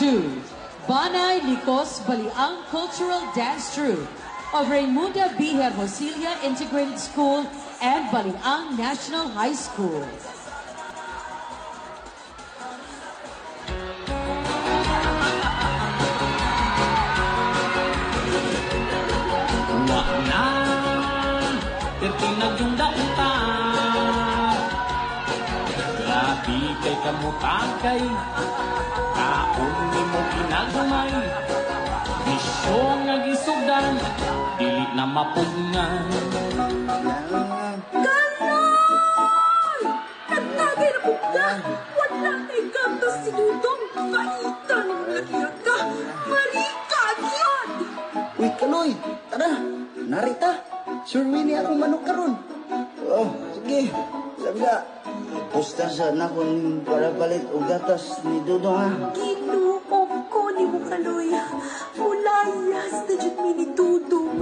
2, Banay Licos Baliang Cultural Dance Troupe of Raymunda B. Hermosilia Integrated School and Baliang National High School. Grabe kay kamutakay, kaon ni mo kinagumay. Misyon nga gisugdan, dili na mapugngan. Ganon! Nagtagay na pugda! Wala kay gatos si Dudong! Kaitan mo lagi ka! Marikad yan! Uy, Kaloy! Tara! Narita! Surmini akong manok karon. Oh, sige. Sabi ka, posta sa nakon para palit o gatas ni Dudong ha. Ginuom ko ni mo, Kaloy. Mulayas na dyan mi ni Dudong.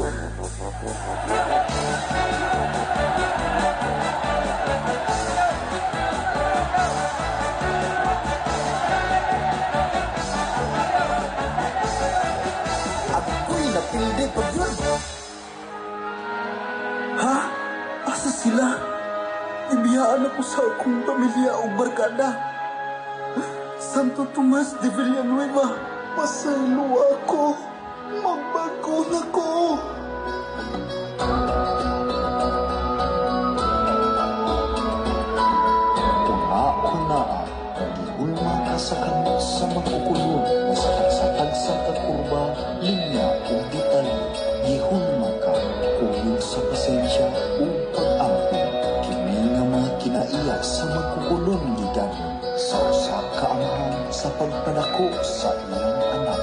Ako'y napildi pag yun. Ha? Asa sila? Ibiyaan ako sa akong pamilya o barkada. Santo Tomas de Villanueva, pasaylo ako. Magbago na ko. Una-una, nagihulma ka sa kanya sa magkukulong, sa kagsatag sa kakurba, linya o ditay. Gihulma ka, kuling sa pasensya o pag-ampi. Kini nga mga kinaiya sa magkukulong gigan, sa usa ka amahan sa pagpadako sa iyang anak.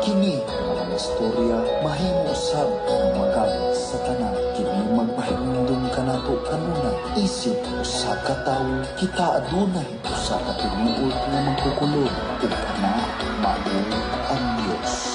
Kini mga istorya mahimo usab ng magalit sa tanan. Kini magpahimdum ka nato kanunay isip usa ka tawo kita adunay usa ka tinuod nga magkukulong ug kana mao ang Dios.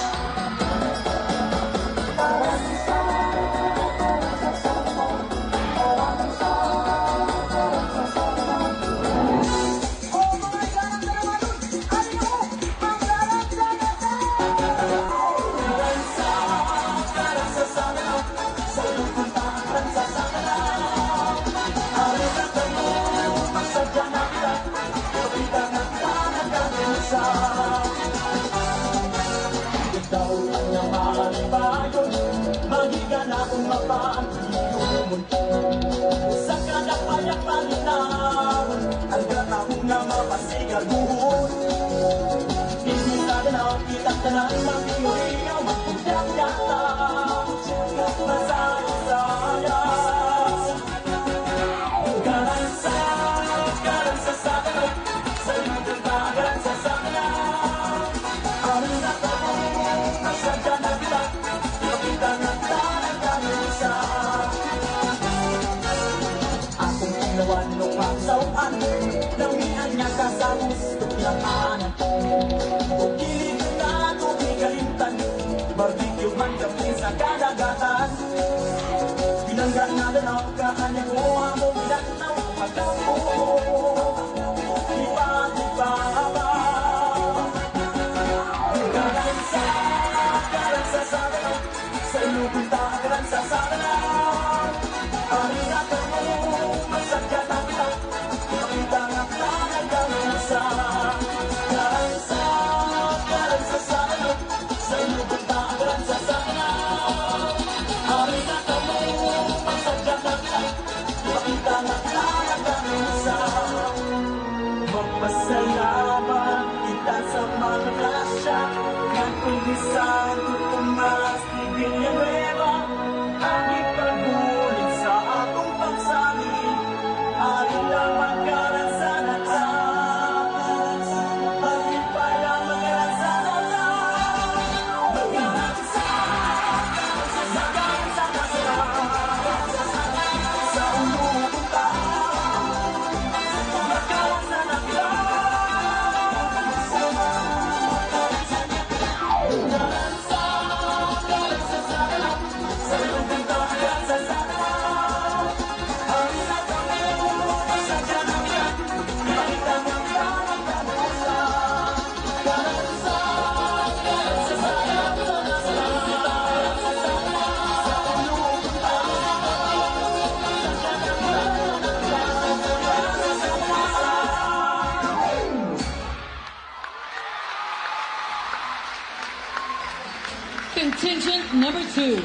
number 2,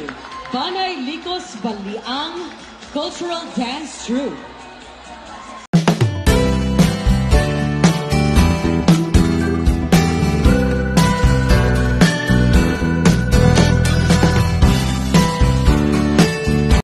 Banay Licos Baliang Cultural Dance Troupe.